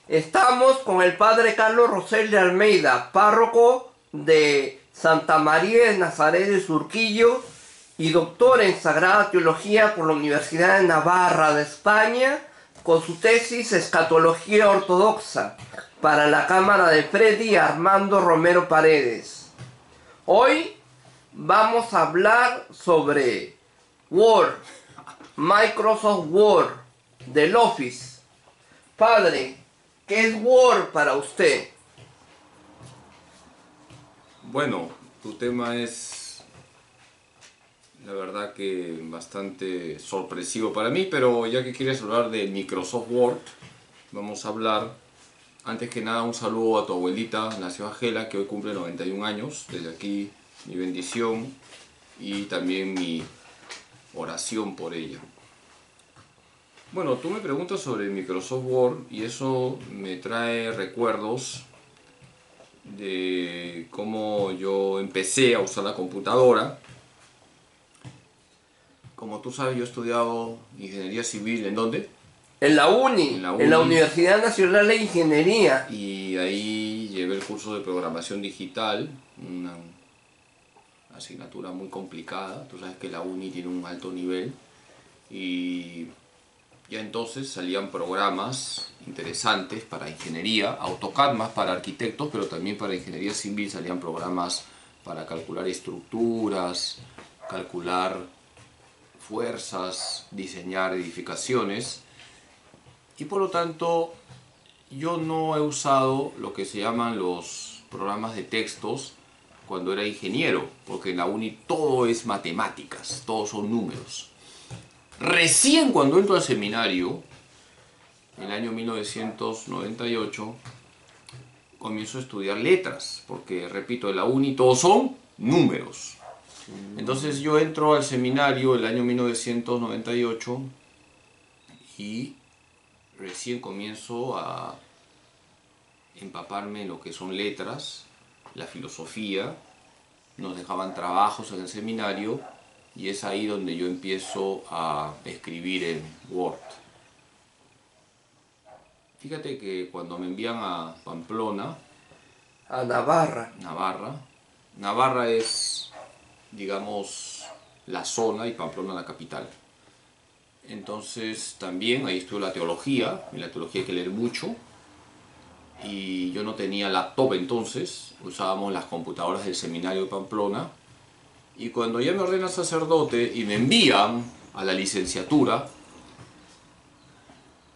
Estamos con el padre Carlos Rosel de Almeida, párroco de Santa María de Nazaret de Surquillo y doctor en Sagrada Teología por la Universidad de Navarra de España, con su tesis Escatología Ortodoxa para la Cámara de Freddy Armando Romero Paredes. Hoy vamos a hablar sobre Word, Microsoft Word, del Office. Padre, ¿qué es Word para usted? Bueno, tu tema es, la verdad que bastante sorpresivo para mí, pero ya que quieres hablar de Microsoft Word, vamos a hablar, antes que nada, un saludo a tu abuelita, nació Ángela, que hoy cumple 91 años, desde aquí mi bendición y también mi oración por ella. Bueno, tú me preguntas sobre Microsoft Word y eso me trae recuerdos de cómo yo empecé a usar la computadora. Como tú sabes, yo he estudiado ingeniería civil, ¿en dónde? En la UNI, en la Universidad Nacional de Ingeniería. Y ahí llevé el curso de programación digital, una asignatura muy complicada. Tú sabes que la UNI tiene un alto nivel y ya entonces salían programas interesantes para ingeniería, AutoCAD más para arquitectos, pero también para ingeniería civil salían programas para calcular estructuras, calcular fuerzas, diseñar edificaciones. Y por lo tanto, yo no he usado lo que se llaman los programas de textos cuando era ingeniero, porque en la uni todo es matemáticas, todos son números. Recién cuando entro al seminario, en el año 1998, comienzo a estudiar letras, porque repito, en la uni todos son números. Entonces yo entro al seminario el año 1998 y recién comienzo a empaparme en lo que son letras, la filosofía, nos dejaban trabajos en el seminario y es ahí donde yo empiezo a escribir en Word. Fíjate que cuando me envían a Pamplona, A Navarra. Navarra es, digamos, la zona y Pamplona la capital. Entonces también ahí estudio la teología, en la teología hay que leer mucho. Y yo no tenía laptop entonces, usábamos las computadoras del seminario de Pamplona. Y cuando ya me ordenan sacerdote y me envían a la licenciatura,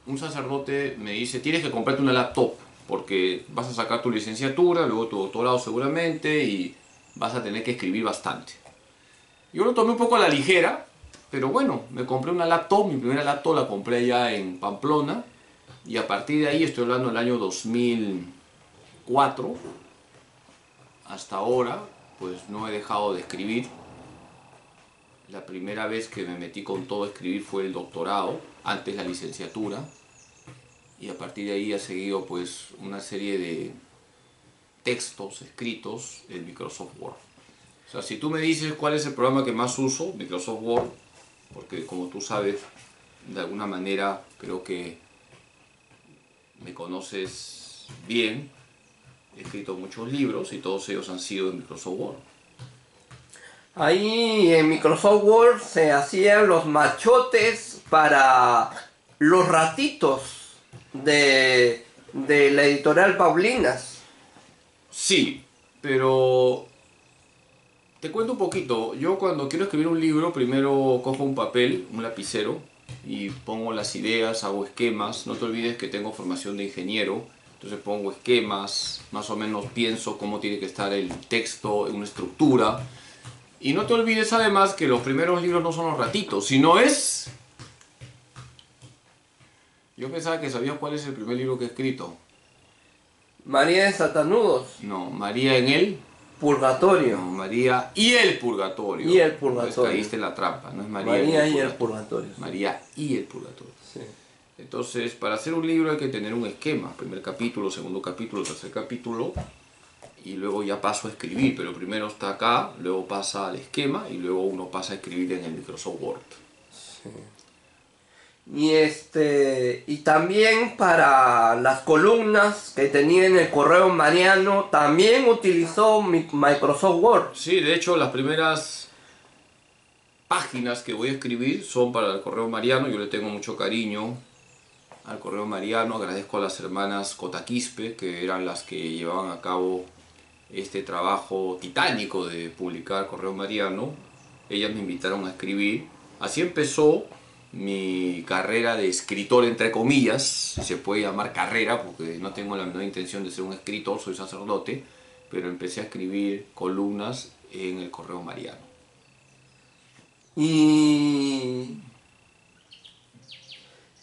un sacerdote me dice, tienes que comprarte una laptop, porque vas a sacar tu licenciatura, luego tu doctorado seguramente, y vas a tener que escribir bastante. Yo lo tomé un poco a la ligera, pero bueno, me compré una laptop, mi primera laptop la compré ya en Pamplona, y a partir de ahí, estoy hablando del año 2004, hasta ahora, pues no he dejado de escribir. La primera vez que me metí con todo a escribir fue el doctorado, antes la licenciatura, y a partir de ahí ha seguido pues una serie de textos escritos en Microsoft Word. O sea, si tú me dices cuál es el programa que más uso, Microsoft Word, porque como tú sabes, de alguna manera creo que me conoces bien, he escrito muchos libros y todos ellos han sido en Microsoft Word. Ahí en Microsoft Word se hacían los machotes para los ratitos de la editorial Paulinas. Sí, pero te cuento un poquito. Yo cuando quiero escribir un libro, primero cojo un papel, un lapicero, y pongo las ideas, hago esquemas. No te olvides que tengo formación de ingeniero, entonces pongo esquemas, más o menos pienso cómo tiene que estar el texto, en una estructura. Y no te olvides además que los primeros libros no son los ratitos, sino es... Yo pensaba que sabías cuál es el primer libro que he escrito. María de Satanudos. No, María en el... Purgatorio. No, María y el Purgatorio. Y el Purgatorio. Pues caíste en la trampa, no es María y el Purgatorio. Sí. María y el Purgatorio. Sí. Entonces, para hacer un libro hay que tener un esquema. Primer capítulo, segundo capítulo, tercer capítulo. Y luego ya paso a escribir. Pero primero está acá, luego pasa al esquema y luego uno pasa a escribir en el Microsoft Word. Sí. Y también para las columnas que tenía en el correo mariano, también utilizó Microsoft Word. Sí, de hecho las primeras páginas que voy a escribir son para el correo mariano. Yo le tengo mucho cariño al correo mariano. Agradezco a las hermanas Cotaquispe, que eran las que llevaban a cabo este trabajo titánico de publicar correo mariano. Ellas me invitaron a escribir. Así empezó mi carrera de escritor, entre comillas, si se puede llamar carrera, porque no tengo la menor intención de ser un escritor, soy sacerdote, pero empecé a escribir columnas en el correo mariano. ¿Y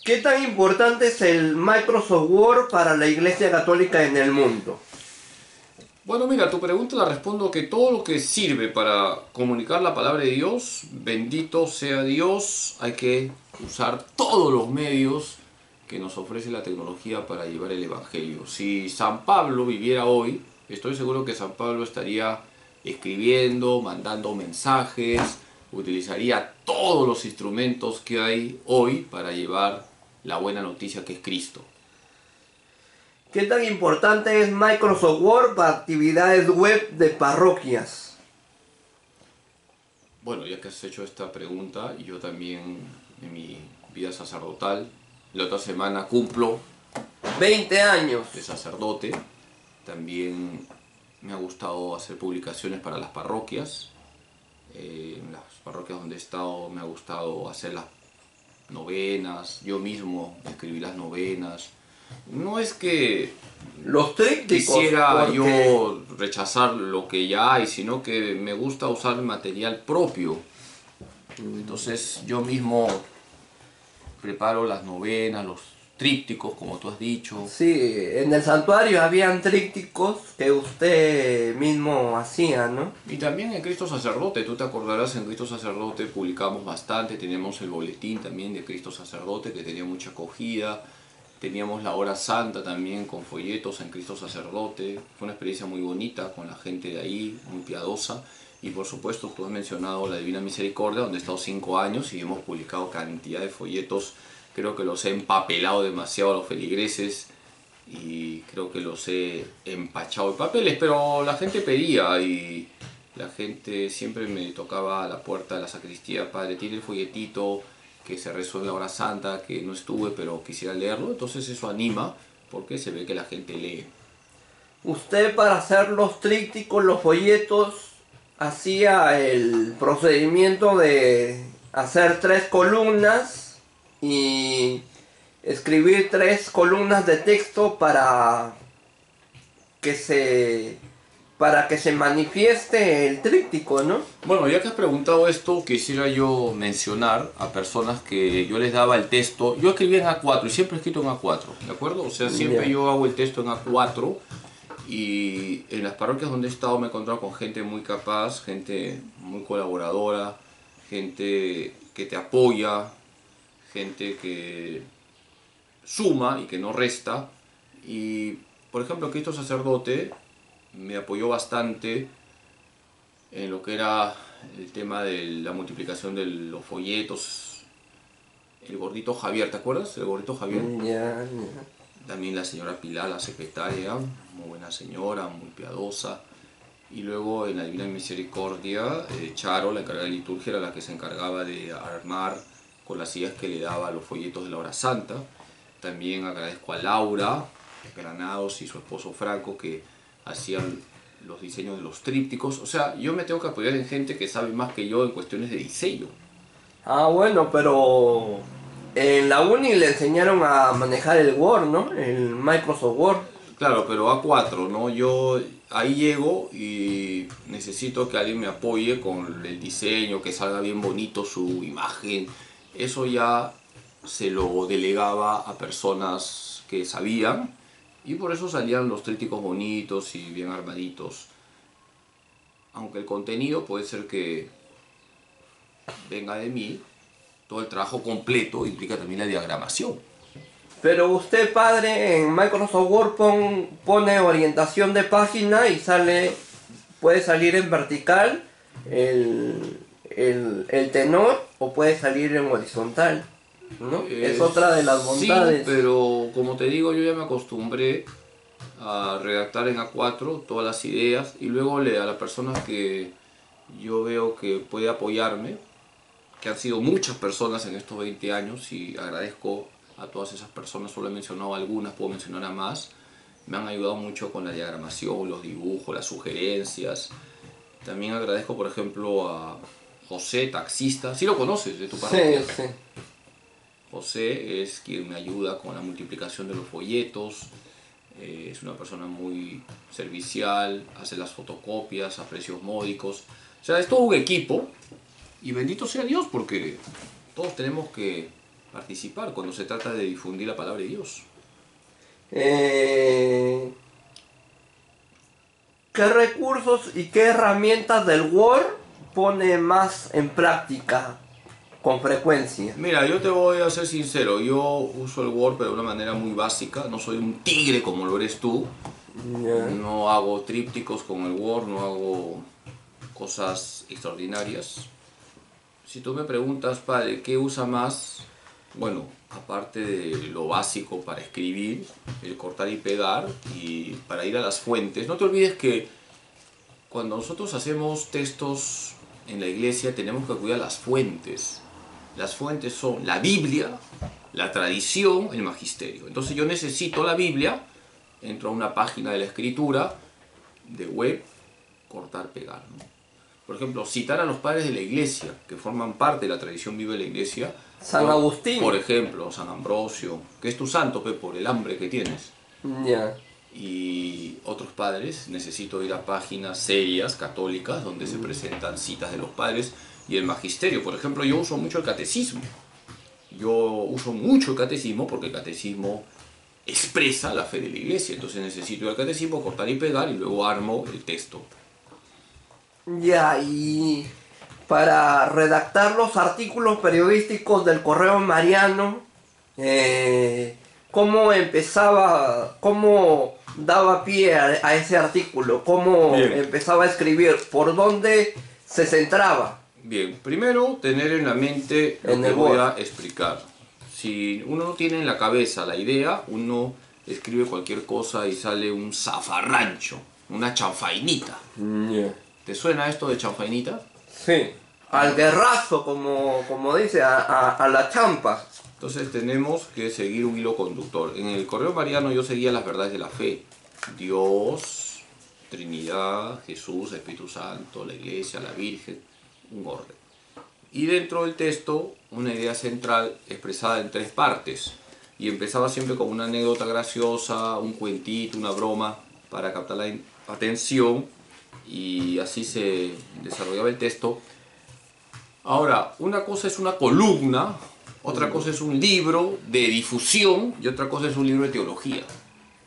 qué tan importante es el Microsoft Word para la Iglesia Católica en el mundo? Bueno, mira, tu pregunta la respondo que todo lo que sirve para comunicar la palabra de Dios, bendito sea Dios, hay que usar todos los medios que nos ofrece la tecnología para llevar el Evangelio. Si San Pablo viviera hoy, estoy seguro que San Pablo estaría escribiendo, mandando mensajes, utilizaría todos los instrumentos que hay hoy para llevar la buena noticia que es Cristo. ¿Qué tan importante es Microsoft Word para actividades web de parroquias? Bueno, ya que has hecho esta pregunta, yo también en mi vida sacerdotal, la otra semana cumplo 20 años. de sacerdote. También me ha gustado hacer publicaciones para las parroquias. En las parroquias donde he estado me ha gustado hacer las novenas, yo mismo escribí las novenas. No es que Los trípticos. quisiera porque yo rechazar lo que ya hay, sino que me gusta usar material propio. Entonces yo mismo preparo las novenas, los trípticos, como tú has dicho. Sí, en el santuario habían trípticos que usted mismo hacía, ¿no? Y también en Cristo Sacerdote, tú te acordarás, en Cristo Sacerdote publicamos bastante, teníamos el boletín también de Cristo Sacerdote que tenía mucha acogida, teníamos la hora santa también con folletos en Cristo Sacerdote, fue una experiencia muy bonita con la gente de ahí, muy piadosa, y por supuesto tú has mencionado la Divina Misericordia, donde he estado 5 años y hemos publicado cantidad de folletos, creo que los he empapelado demasiado a los feligreses, y creo que los he empachado de papeles, pero la gente pedía y la gente siempre me tocaba a la puerta de la sacristía: padre, tiene el folletito que se rezó en la hora santa, que no estuve pero quisiera leerlo. Entonces eso anima porque se ve que la gente lee. Usted, para hacer los trípticos, los folletos, hacía el procedimiento de hacer 3 columnas y escribir 3 columnas de texto para que se manifieste el tríptico, ¿no? Bueno, ya que has preguntado esto, quisiera yo mencionar a personas que yo les daba el texto. Yo escribía en A4 y siempre he escrito en A4, ¿de acuerdo? O sea, siempre Ya. yo hago el texto en A4, y en las parroquias donde he estado me he encontrado con gente muy capaz, gente muy colaboradora, gente que te apoya, gente que suma y que no resta. Y, por ejemplo, Cristo Sacerdote me apoyó bastante en lo que era el tema de la multiplicación de los folletos. El gordito Javier, ¿te acuerdas? El gordito Javier. Ya. También la señora Pilar, la secretaria, muy buena señora, muy piadosa. Y luego en la Divina Misericordia, Charo, la encargada de liturgia, era la que se encargaba de armar con las sillas que le daba los folletos de la hora santa. También agradezco a Laura Granados y su esposo Franco, que hacían los diseños de los trípticos. O sea, yo me tengo que apoyar en gente que sabe más que yo en cuestiones de diseño. Ah, bueno, pero en la uni le enseñaron a manejar el Word, ¿no? El Microsoft Word. Claro, pero A4, ¿no? Yo ahí llego y necesito que alguien me apoye con el diseño, que salga bien bonito su imagen. Eso ya se lo delegaba a personas que sabían, y por eso salían los trípticos bonitos y bien armaditos. Aunque el contenido puede ser que venga de mí, todo el trabajo completo implica también la diagramación. Pero usted, padre, en Microsoft Word pone orientación de página y puede salir en vertical el tenor o puede salir en horizontal. ¿no? Es otra de las bondades. Sí, pero como te digo, yo ya me acostumbré a redactar en A4 todas las ideas y luego a la persona que yo veo que puede apoyarme, que han sido muchas personas en estos 20 años y agradezco a todas esas personas, solo he mencionado algunas, puedo mencionar a más, me han ayudado mucho con la diagramación, los dibujos, las sugerencias. También agradezco, por ejemplo, a José, taxista, sí lo conoces de tu parroquia. Sí, sí. José es quien me ayuda con la multiplicación de los folletos, es una persona muy servicial, hace las fotocopias a precios módicos. O sea, es todo un equipo y bendito sea Dios porque todos tenemos que participar cuando se trata de difundir la palabra de Dios. ¿Qué recursos y qué herramientas del Word pone más en práctica con frecuencia? Mira, yo te voy a ser sincero, yo uso el Word pero de una manera muy básica, no soy un tigre como lo eres tú, no hago trípticos con el Word, no hago cosas extraordinarias. Si tú me preguntas, padre, ¿qué usa más? Bueno, aparte de lo básico para escribir, el cortar y pegar y para ir a las fuentes, no te olvides que cuando nosotros hacemos textos en la iglesia tenemos que acudir a las fuentes. Las fuentes son la Biblia, la tradición, el magisterio. Entonces yo necesito la Biblia, entro a una página de la escritura, de web, cortar, pegar, ¿no? Por ejemplo, citar a los padres de la iglesia, que forman parte de la tradición viva de la iglesia. San Agustín. Por ejemplo, San Ambrosio, que es tu santo, por el hambre que tienes. Ya. Y otros padres, necesito ir a páginas serias, católicas, donde se presentan citas de los padres y el magisterio. Por ejemplo, yo uso mucho el catecismo. Yo uso mucho el catecismo porque el catecismo expresa la fe de la iglesia. Entonces necesito ir al catecismo, cortar y pegar y luego armo el texto. Ya, y para redactar los artículos periodísticos del Correo Mariano, ¿cómo empezaba, cómo daba pie a ese artículo? ¿Cómo Bien. empezaba a escribir? ¿Por dónde se centraba? Bien, primero tener en la mente lo En que el voy Word. a explicar. Si uno no tiene en la cabeza la idea, uno escribe cualquier cosa y sale un zafarrancho, una chanfainita. ¿Te suena esto de chanfainita? Sí, al guerrazo, como dice, a la champa. Entonces tenemos que seguir un hilo conductor. En el Correo Mariano yo seguía las verdades de la fe. Dios, Trinidad, Jesús, Espíritu Santo, la Iglesia, la Virgen, un orden. Y dentro del texto, una idea central expresada en 3 partes. Y empezaba siempre con una anécdota graciosa, un cuentito, una broma, para captar la atención. Y así se desarrollaba el texto. Ahora, una cosa es una columna, otra cosa es un libro de difusión y otra cosa es un libro de teología.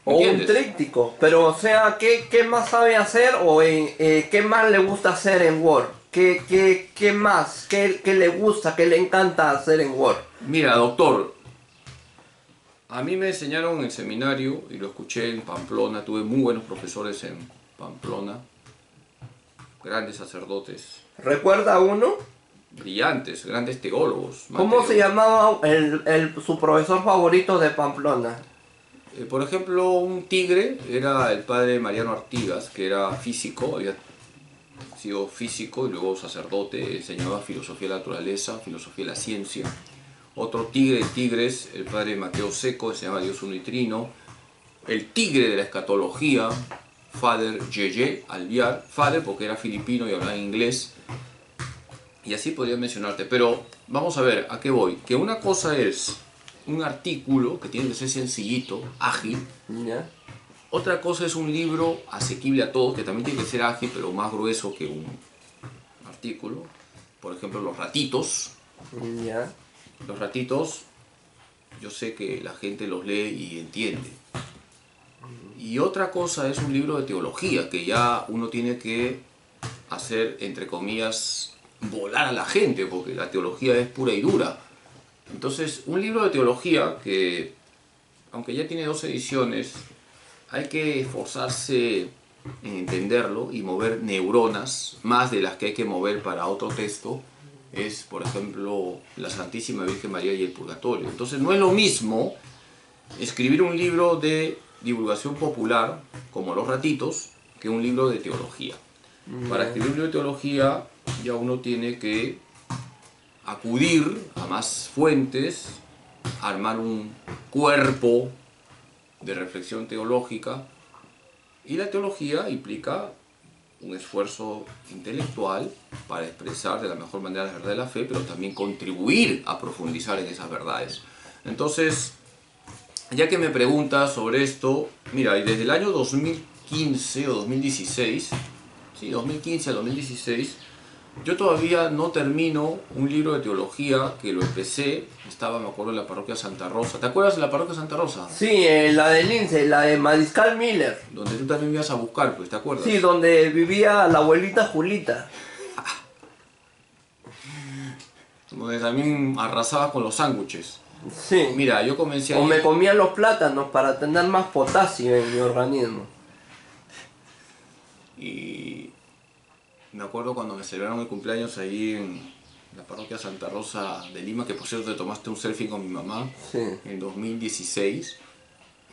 O un ¿Entiendes? tríptico, pero o sea, ¿qué más sabe hacer o qué más le gusta hacer en Word? ¿Qué más? ¿Qué le gusta, qué le encanta hacer en Word? Mira, doctor, a mí me enseñaron en el seminario y lo escuché en Pamplona, tuve muy buenos profesores en Pamplona, grandes sacerdotes, ¿Recuerda uno? brillantes, grandes teólogos. ¿Cómo se llamaba su profesor favorito de Pamplona? Por ejemplo, un tigre era el padre Mariano Artigas, que era físico, había sido físico y luego sacerdote, enseñaba filosofía de la naturaleza, filosofía de la ciencia. Otro tigre de tigres, el padre Mateo Seco, se llama Dios uno y trino. El tigre de la escatología, Father Yeye Alviar, Father porque era filipino y hablaba inglés. Y así podría mencionarte, pero vamos a ver, ¿a qué voy? Que una cosa es un artículo que tiene que ser sencillito, ágil. ¿Ya? Otra cosa es un libro asequible a todos, que también tiene que ser ágil, pero más grueso que un artículo. Por ejemplo, Los Ratitos. ¿Ya? Los Ratitos, yo sé que la gente los lee y entiende. Y otra cosa es un libro de teología, que ya uno tiene que hacer, entre comillas, volar a la gente, porque la teología es pura y dura. Entonces, un libro de teología que, aunque ya tiene 2 ediciones, hay que esforzarse en entenderlo y mover neuronas, más de las que hay que mover para otro texto, es, por ejemplo, la Santísima Virgen María y el Purgatorio. Entonces no es lo mismo escribir un libro de divulgación popular, como Los Ratitos, que un libro de teología. Para escribir un libro de teología ya uno tiene que acudir a más fuentes, armar un cuerpo de reflexión teológica, y la teología implica un esfuerzo intelectual para expresar de la mejor manera la verdad de la fe, pero también contribuir a profundizar en esas verdades. Entonces, ya que me preguntas sobre esto, mira, y desde el año 2015 o 2016, sí, 2015 a 2016, yo todavía no termino un libro de teología que lo empecé, estaba, me acuerdo, en la parroquia Santa Rosa. ¿Te acuerdas de la parroquia Santa Rosa? Sí, la de Lince, la de Mariscal Miller. Donde tú también me ibas a buscar, pues, ¿te acuerdas? Sí, donde vivía la abuelita Julita. Donde también arrasaba con los sándwiches. Sí. Mira, yo comencé a O ir... me comía los plátanos para tener más potasio en mi organismo. Y me acuerdo cuando me celebraron el cumpleaños ahí en la parroquia Santa Rosa de Lima, que por cierto te tomaste un selfie con mi mamá, Sí. en 2016,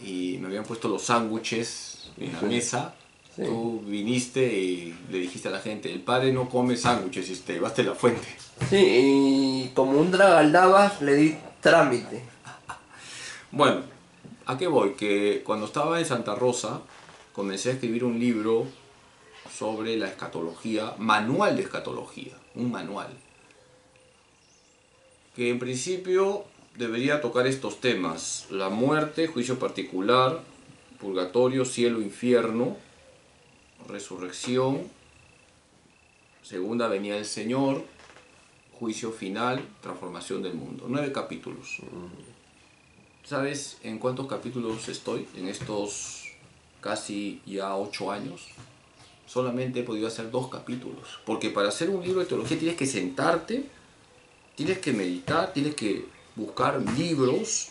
y me habían puesto los sándwiches en la mesa. Sí. Tú viniste y le dijiste a la gente, el padre no come sándwiches, y te llevaste la fuente. Sí, y como un dragaldabas le di trámite. Bueno, ¿a qué voy? Que cuando estaba en Santa Rosa comencé a escribir un libro sobre la escatología, manual de escatología, un manual, que en principio debería tocar estos temas: la muerte, juicio particular, purgatorio, cielo, infierno, resurrección, segunda venida del Señor, juicio final, transformación del mundo. 9 capítulos. ¿Sabes en cuántos capítulos estoy en estos casi ya 8 años? Solamente he podido hacer 2 capítulos. Porque para hacer un libro de teología tienes que sentarte, tienes que meditar, tienes que buscar libros,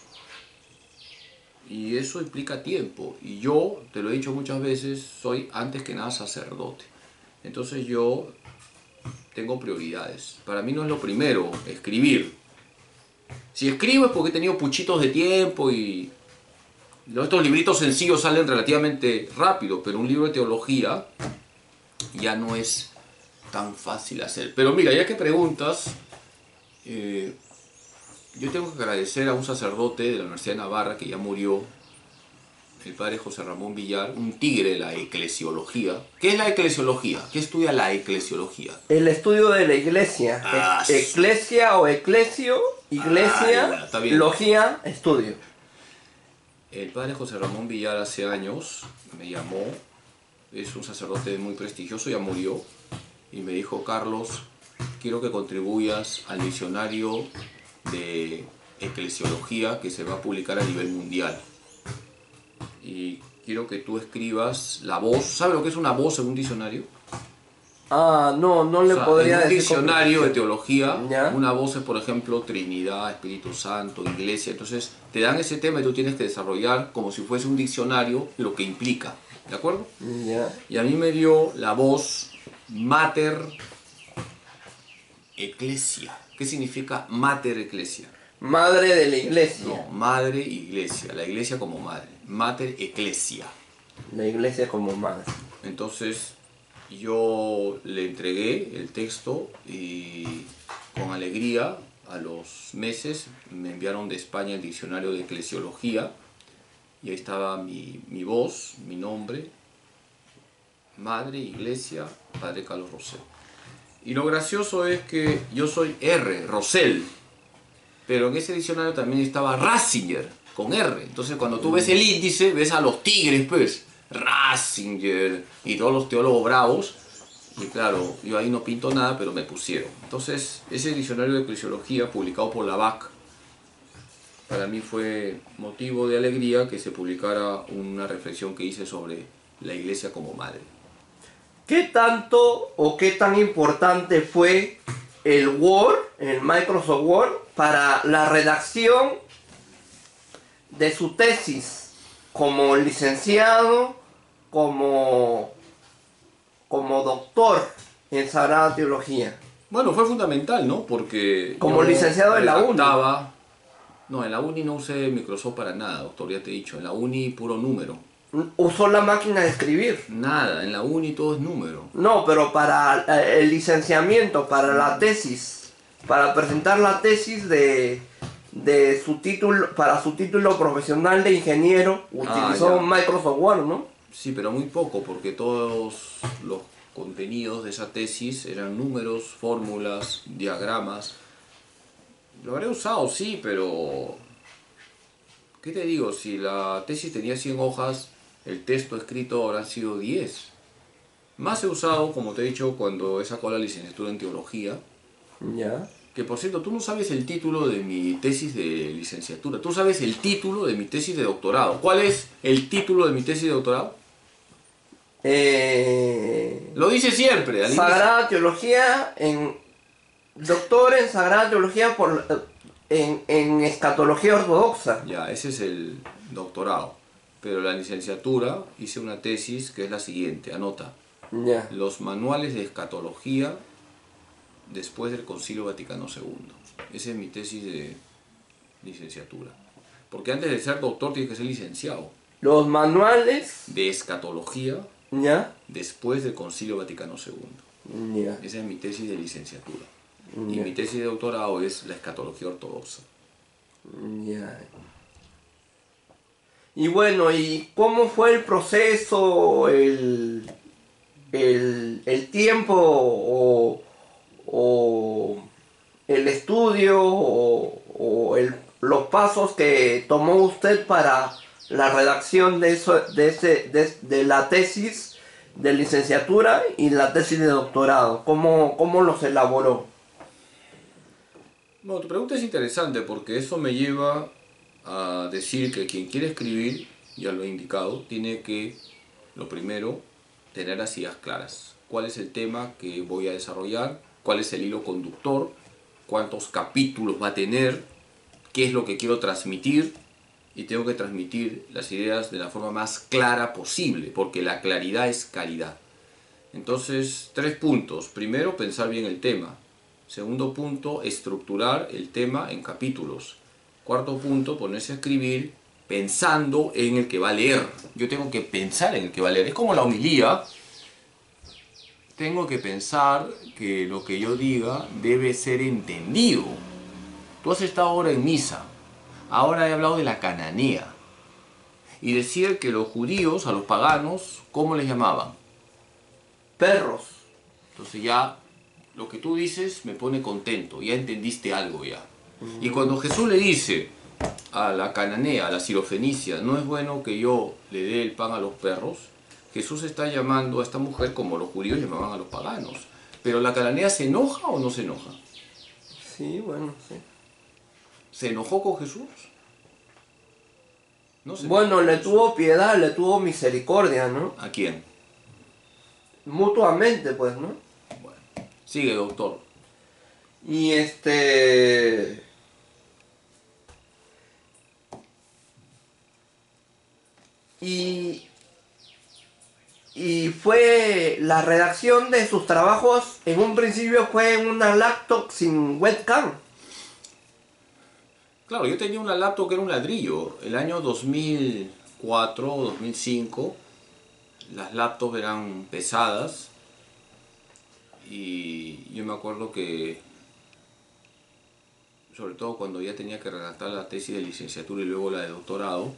y eso implica tiempo. Y yo, te lo he dicho muchas veces, soy antes que nada sacerdote. Entonces yo tengo prioridades. Para mí no es lo primero escribir. Si escribo es porque he tenido puchitos de tiempo y estos libritos sencillos salen relativamente rápido, pero un libro de teología ya no es tan fácil hacer. Pero mira, ya que preguntas, yo tengo que agradecer a un sacerdote de la Universidad de Navarra que ya murió, el padre José Ramón Villar, un tigre de la eclesiología. ¿Qué es la eclesiología? ¿Qué estudia la eclesiología? El estudio de la iglesia. Ah, Eclesia o eclesio, iglesia, bueno, está bien. logía, estudio. El padre José Ramón Villar hace años me llamó, es un sacerdote muy prestigioso, ya murió, y me dijo: Carlos, quiero que contribuyas al diccionario de eclesiología que se va a publicar a nivel mundial. Y quiero que tú escribas la voz. ¿Sabes lo que es una voz en un diccionario? Ah, no le O sea, podría en un decir. diccionario de teología, ¿Ya? una voz es, por ejemplo, Trinidad, Espíritu Santo, Iglesia. Entonces te dan ese tema y tú tienes que desarrollar como si fuese un diccionario lo que implica. ¿De acuerdo? Ya. Y a mí me dio la voz Mater Ecclesia. ¿Qué significa Mater Ecclesia? Madre de la iglesia. No, madre iglesia, la iglesia como madre. Mater Ecclesia. La iglesia como madre. Entonces yo le entregué el texto y con alegría a los meses me enviaron de España el diccionario de eclesiología, y ahí estaba mi voz, mi nombre, madre, iglesia, padre Carlos Rosell. Y lo gracioso es que yo soy R, Rosell, pero en ese diccionario también estaba Ratzinger, con R. Entonces cuando tú ves el índice, ves a los tigres, pues, Ratzinger y todos los teólogos bravos. Y claro, yo ahí no pinto nada, pero me pusieron. Entonces, ese diccionario de eclesiología publicado por la BAC, para mí fue motivo de alegría que se publicara una reflexión que hice sobre la iglesia como madre. ¿Qué tanto o qué tan importante fue el Word, el Microsoft Word, para la redacción de su tesis como licenciado, como doctor en Sagrada Teología? Bueno, fue fundamental, ¿no? Porque Como yo licenciado en la uni. redactaba. No, en la uni no usé Microsoft para nada, doctor, ya te he dicho. En la uni puro número. Usó la máquina de escribir. Nada, en la uni todo es número. No, pero para el licenciamiento, para la tesis, para presentar la tesis de su título, para su título profesional de ingeniero, utilizó Ya. Microsoft Word, ¿no? Sí, pero muy poco, porque todos los contenidos de esa tesis eran números, fórmulas, diagramas. Lo habré usado, sí, pero... ¿Qué te digo? Si la tesis tenía 100 hojas, el texto escrito habrá sido 10. Más he usado, como te he dicho, cuando he sacado la licenciatura en teología. Ya. Que por cierto, tú no sabes el título de mi tesis de licenciatura. Tú sabes el título de mi tesis de doctorado. ¿Cuál es el título de mi tesis de doctorado? Lo dice siempre, al inicio. Sagrada Teología en... Doctor en Sagrada Teología en Escatología Ortodoxa. Ya, ese es el doctorado. Pero la licenciatura hice una tesis que es la siguiente, anota. Ya. Los manuales de escatología después del Concilio Vaticano II. Esa es mi tesis de licenciatura. Porque antes de ser doctor tienes que ser licenciado. Los manuales. De escatología Ya. después del Concilio Vaticano II. Ya. Esa es mi tesis de licenciatura. Y Ya. mi tesis de doctorado es la escatología ortodoxa. Ya. Y bueno, ¿y cómo fue el proceso, el tiempo o el estudio los pasos que tomó usted para la redacción de la tesis de licenciatura y la tesis de doctorado? ¿Cómo los elaboró? Bueno, tu pregunta es interesante porque eso me lleva a decir que quien quiere escribir, ya lo he indicado, tiene que, lo primero, tener las ideas claras. ¿Cuál es el tema que voy a desarrollar? ¿Cuál es el hilo conductor? ¿Cuántos capítulos va a tener? ¿Qué es lo que quiero transmitir? Y tengo que transmitir las ideas de la forma más clara posible, porque la claridad es calidad. Entonces, 3 puntos. Primero, pensar bien el tema. Segundo punto, estructurar el tema en capítulos. Cuarto punto, ponerse a escribir pensando en el que va a leer. Yo tengo que pensar en el que va a leer. Es como la homilía. Tengo que pensar que lo que yo diga debe ser entendido. Tú has estado ahora en misa. Ahora he hablado de la cananea. Y decir que los judíos, a los paganos, ¿cómo les llamaban? Perros. Entonces ya lo que tú dices me pone contento, ya entendiste algo ya. Y cuando Jesús le dice a la cananea, a la sirofenicia, no es bueno que yo le dé el pan a los perros, Jesús está llamando a esta mujer como los judíos llamaban a los paganos. Pero la cananea ¿se enoja o no se enoja? Sí, bueno, sí. ¿Se enojó con Jesús? No se Bueno, enojó le con tuvo piedad, le tuvo misericordia, ¿no? Jesús. ¿A quién? Mutuamente, pues, ¿no? Bueno, sigue, doctor. Y y fue la redacción de sus trabajos en un principio fue en una laptop sin webcam. Claro, yo tenía una laptop que era un ladrillo. El año 2004 o 2005, las laptops eran pesadas. Y yo me acuerdo que, sobre todo cuando ya tenía que redactar la tesis de licenciatura y luego la de doctorado,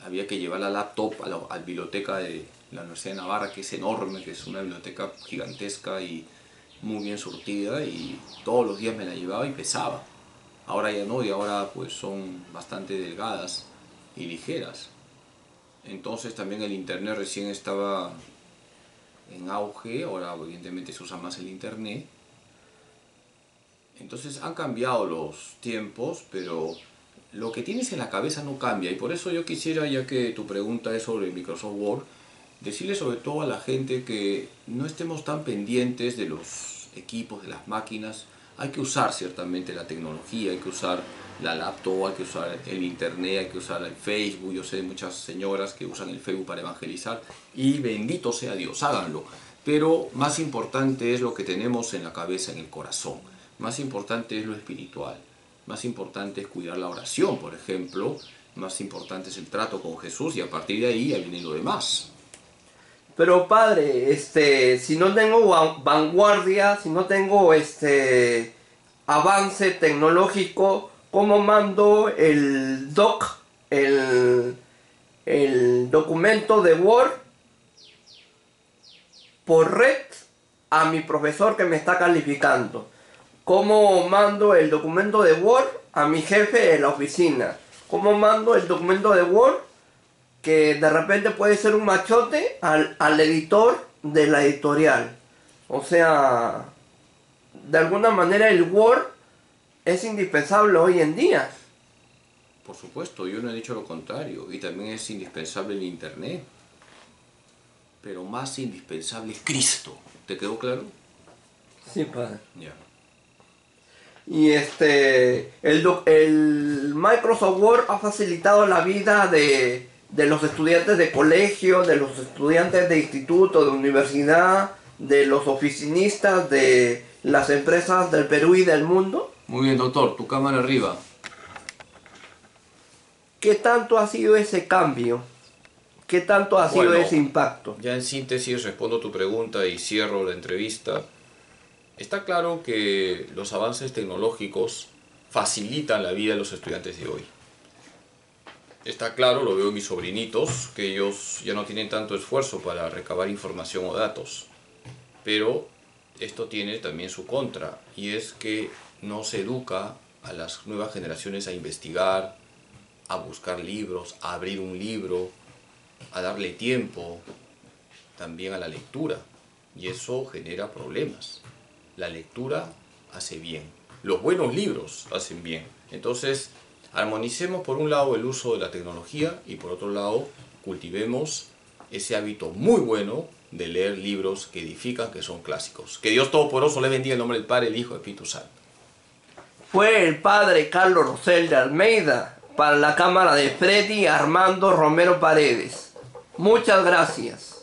había que llevar la laptop a la biblioteca de la Universidad de Navarra, que es enorme, que es una biblioteca gigantesca y muy bien surtida, y todos los días me la llevaba y pesaba. Ahora ya no, y ahora pues son bastante delgadas y ligeras. Entonces también el internet recién estaba en auge, ahora evidentemente se usa más el internet. Entonces han cambiado los tiempos, pero lo que tienes en la cabeza no cambia. Y por eso yo quisiera, ya que tu pregunta es sobre Microsoft Word, decirle sobre todo a la gente que no estemos tan pendientes de los equipos, de las máquinas. Hay que usar ciertamente la tecnología, hay que usar la laptop, hay que usar el internet, hay que usar el Facebook. Yo sé de muchas señoras que usan el Facebook para evangelizar y bendito sea Dios, háganlo. pero más importante es lo que tenemos en la cabeza, en el corazón. Más importante es lo espiritual. Más importante es cuidar la oración, por ejemplo. Más importante es el trato con Jesús y a partir de ahí ya viene lo demás. Pero padre, si no tengo vanguardia, si no tengo avance tecnológico, ¿cómo mando el el documento de Word por red a mi profesor que me está calificando? ¿Cómo mando el documento de Word a mi jefe de la oficina? ¿Cómo mando el documento de Word, que de repente puede ser un machote, al editor de la editorial? O sea, de alguna manera el Word es indispensable hoy en día. Por supuesto, yo no he dicho lo contrario. Y también es indispensable el Internet. Pero más indispensable es Cristo. ¿Te quedó claro? Sí, padre. Ya. Y el Microsoft Word ha facilitado la vida de los estudiantes de colegio, de los estudiantes de instituto, de universidad, de los oficinistas, de las empresas del Perú y del mundo. Muy bien, doctor. Tu cámara arriba. ¿Qué tanto ha sido ese cambio? ¿Qué tanto ha sido ese impacto? Ya en síntesis respondo tu pregunta y cierro la entrevista. Está claro que los avances tecnológicos facilitan la vida de los estudiantes de hoy. Está claro, lo veo en mis sobrinitos, que ellos ya no tienen tanto esfuerzo para recabar información o datos. Pero esto tiene también su contra, y es que no se educa a las nuevas generaciones a investigar, a buscar libros, a abrir un libro, a darle tiempo también a la lectura. Y eso genera problemas. La lectura hace bien. Los buenos libros hacen bien. Entonces, armonicemos por un lado el uso de la tecnología y por otro lado cultivemos ese hábito muy bueno de leer libros que edifican, que son clásicos. Que Dios Todopoderoso le bendiga en nombre del Padre, el Hijo y el Espíritu Santo. Fue el padre Carlos Rosel de Almeida para la cámara de Freddy Armando Romero Paredes. Muchas gracias.